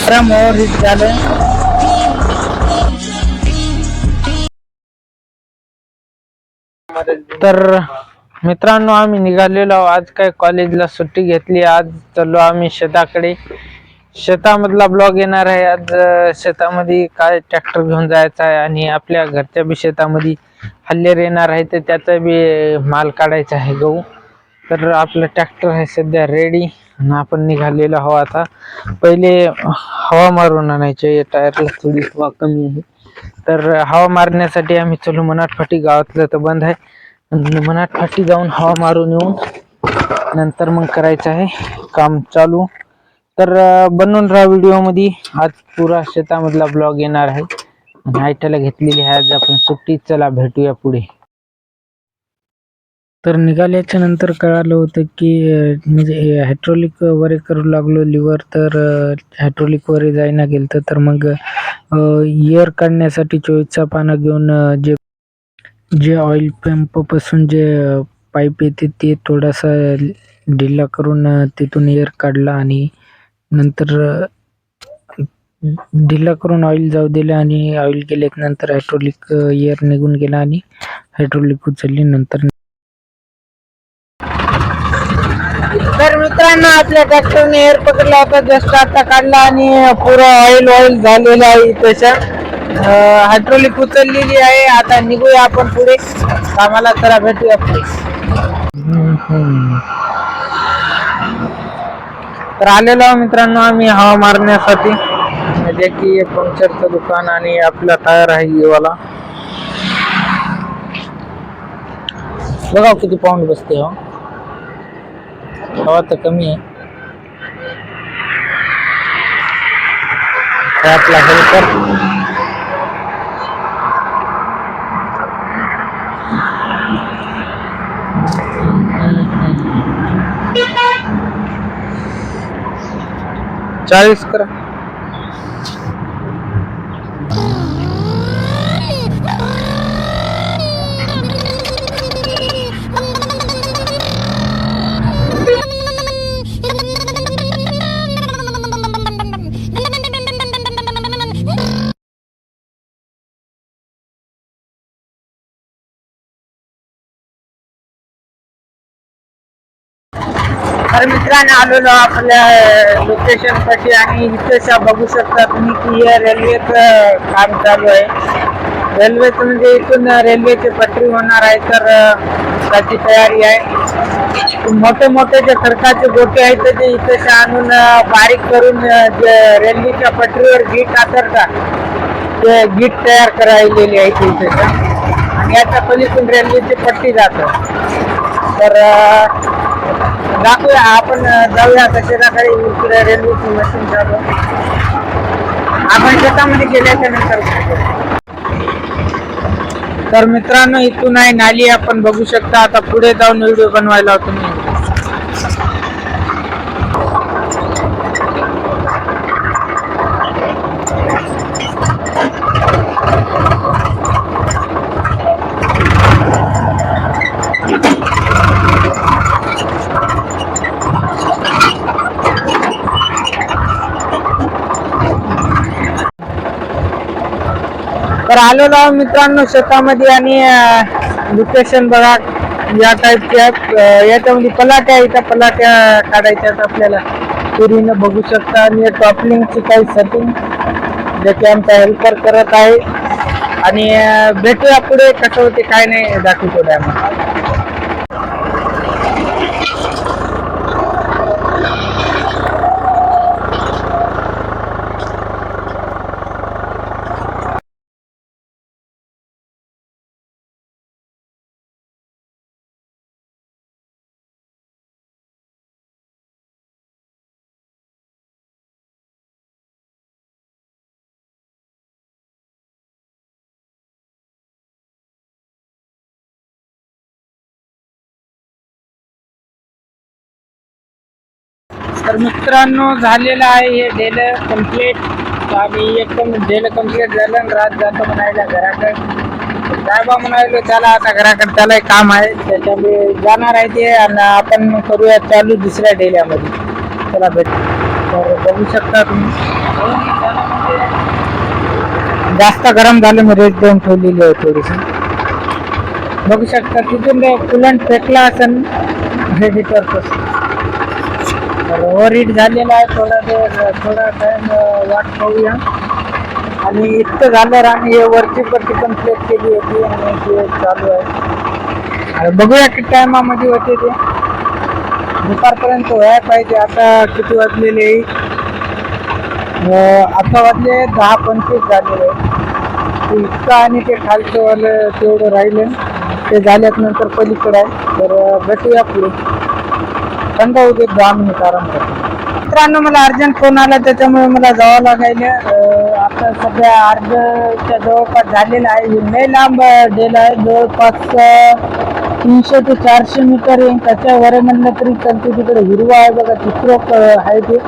Drum overheat झालं. तर मित्रांनो आम्ही निघालेलो आज काय कॉलेजला सुट्टी घेतली. आज चाललो आम्ही शेताकडे. शेतामधला ब्लॉग येणार आहे. आज शेतामध्ये काय ट्रॅक्टर घेऊन जायचा आहे आणि आपल्या घरच्या बी शेतामध्ये हल्लेर येणार आहे तर त्याचा बी माल काढायचा आहे गहू. तर आपलं ट्रॅक्टर आहे सध्या रेडी आणि आपण निघालेलो आहो. आता पहिले हवा मारून आणायचे, टायरला थोडी हवा कमी आहे तर हवा मारण्यासाठी आम्ही चलू. मनाटफाटी गावातलं तर बंद आहे, मनाटफाटी जाऊन हवा मारून येऊन नंतर मग करायचं आहे काम चालू. तर बनवून राहा व्हिडिओ मध्ये. आज पुरा शेतामधला ब्लॉग येणार आहे. नाईटला घेतलेली आहे आज आपण सुट्टी. चला भेटूया पुढे. तर निघाल्याच्या नंतर कळालं होतं की म्हणजे हायड्रोलिक वरे करू लागलो लिव्हर. तर हायड्रोलिक वरे जायना गेलं तर मग एअर काढण्यासाठी 24चा पाना घेऊन जे ऑइल पंप पासून जे पाईप येते ते थोडासा ढिला करून तिथून एअर काढला आणि नंतर ढिला करून ऑइल जाऊ दिले आणि ऑइल गेल्यात नंतर हायड्रोलिक एअर निघून गेला आणि हायड्रोलिक उचलली नंतर. तर मित्रांनो आपल्या ट्रॅक्टरने एअर पकडला होता, जस्ट आता काढला आणि पुरा ऑइल झालेला आहे. त्याच्या हायड्रोलिक उचललेली आहे. आता निघूया आपण पुढे कामाला. चला भेटूया पुढे. तर आलेलो मित्रांनो आम्ही हवा मारण्यासाठी, म्हणजे की पंक्चरचं दुकान आणि आपला टायर आहे वाला. बघा किती पाऊंड बसते. हवा तर कमी आहे. आपला हेल्पर चाळीस करा. तर मित्रांनो आलेलो आपल्या लोकेशन साठी आणि इथेच बघू शकता तुम्ही की रेल्वेचं काम चालू आहे. रेल्वेचं म्हणजे इथून रेल्वेची पटरी होणार आहे तर त्याची तयारी आहे. मोठे मोठे जे खडकाचे गोटे आहेत ते इथे आणून बारीक करून जे रेल्वेच्या पटरीवर गीट आतरतात ते गीट तयार करायलेली आहे इथे. आणि याच्या पलीकडून रेल्वेची पट्टी जातं. तर दाखवूया आपण, जाऊया शेताकडे. इकडे रेल्वेची मशीन चालू आपण शेतामध्ये गेल्याच्या नंतर. तर मित्रांनो इथून आहे नाली आपण बघू शकता. आता पुढे जाऊन व्हिडिओ बनवायला तुम्ही. तर आलेलो मित्रांनो शेतामध्ये आणि लोकेशन बघा या टाईपचे आहेत. याच्यामध्ये पलाट्या आहेत, पलाट्या काढायच्या आपल्याला पुरीनं बघू शकता. आणि टॉपलिंगची काही सेटिंग ज्याचे आमचा हेल्पर करत आहे. आणि भेटूया पुढे कसं होते काय नाही दाखवतो डॅम. तर मित्रांनो झालेलं आहे हे डेल कम्प्लीट. आणि एकदम डेल कम्प्लीट झालं आणि रात जातो म्हणायला घराकडे. साहेबा म्हणायलो त्याला आता घराकडे त्याला काम आहे त्याच्यामुळे जाणार आहे ते. आणि आपण करूया चालू दुसऱ्या डेल्यामध्ये. चला भेट. तर बघू शकता तुम्ही, जास्त गरम झालं मी रेट देऊन ठेवलेली आहे थोडीशी. बघू शकता तिथून कुलंट फेकला असेल रेडिटरपासून, तर ओव्हर हीट झालेला आहे. थोडा टाइम वाट पाहूया. आणि इतकं झाल्यावर आम्ही हे वरची पट्टी पण प्लेट केली होती आणि ते चालू आहे. आणि बघूया किती टायमामध्ये होते ते. दुपारपर्यंत व्हायला पाहिजे. आता किती वाजलेले, आता वाजले 10:25 झालेले आहे. इतकं आणि ते खालचं वालं तेवढं राहिलं, ते झाल्यात नंतर पलीकडे आहे. तर भेटूया पुढे. थंड होऊ देत 10 मिनिट आराम करतो. मित्रांनो मला अर्जंट फोन आला, त्याच्यामुळे मला जावं लागायला. आता सध्या अर्जच्या जवळपास झालेला आहे. लय लांब गेला आहे, जवळपास 300 ते 400 मीटर येईल. त्याच्यावर म्हणलं तरी चालते. तिकडे हिरवा आहे बघा, तिसरं आहे ते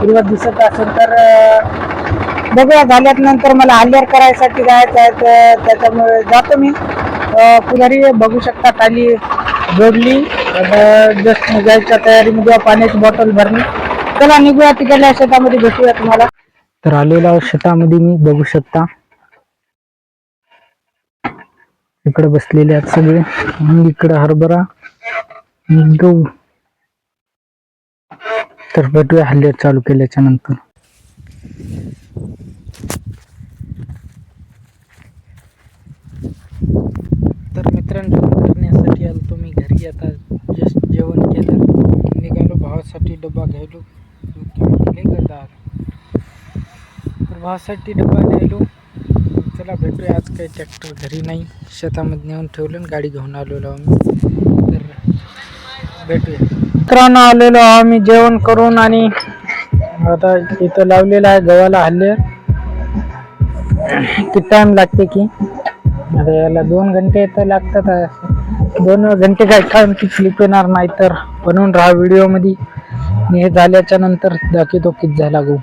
हिरवा दिसत असेल तर बघूया. झाल्यात नंतर मला हल्ल्यार करायसाठी जायचं आहे, तर त्याच्यामुळे जातो मी. पुजारी बघू शकता खाली जोडली, जस्ट निघायच्या तयारीमध्ये पाण्याची बॉटल भरली. चला निघूया तिकडल्या शेतामध्ये, भेटूया तुम्हाला. तर आलेला शेतामध्ये मी बघू शकता इकडे बसलेले आहेत सगळे. इकडे हरभरा गहू. तर भेटूया हल्ले चालू केल्याच्या नंतर. तर मित्रांनो जेवण करण्यासाठी आलो तुम्ही घरी. आता जस्ट जेवण केलं, निघालो भावासाठी डबा घ्यायलो. तर भावासाठी डबा न्यायलो. चला भेटूया. आज काही ट्रॅक्टर घरी नाही, शेतामध्ये नेऊन ठेवलं आणि गाडी घेऊन आलेलो आम्ही. तर भेटूया. मित्रांनो आलेलो आम्ही जेवण करून, आणि आता इथं लावलेलं आहे गव्हाला हल्ले. किती टाइम लागते की आता याला 2 घंटे तर लागतात. 2 घंटे काय टाइम ती क्लिप येणार नाही, तर बनवून राहा व्हिडिओ मध्ये. हे झाल्याच्या नंतर दाखवतो किती झाला गहू.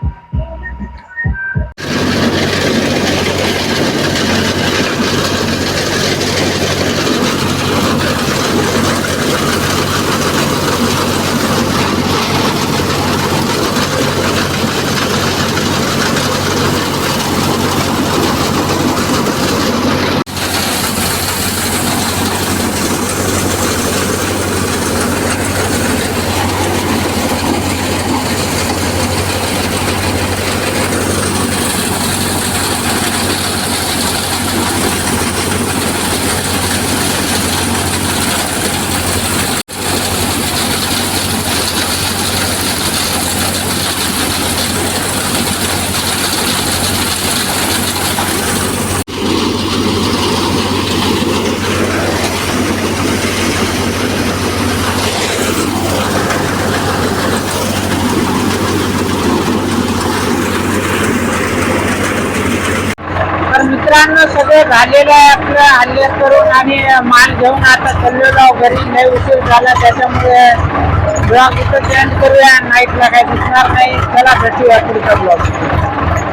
मित्रांनो सगळं झालेलं आहे आपलं हल्ले करून, आणि माल घेऊन आता चाललेलो घरी. नाही उशीर झाला, त्याच्यामुळे ब्लॉग इथं एंड करूया. नाईटला काही दिसणार नाही. चला भेटूया पुढचा ब्लॉग.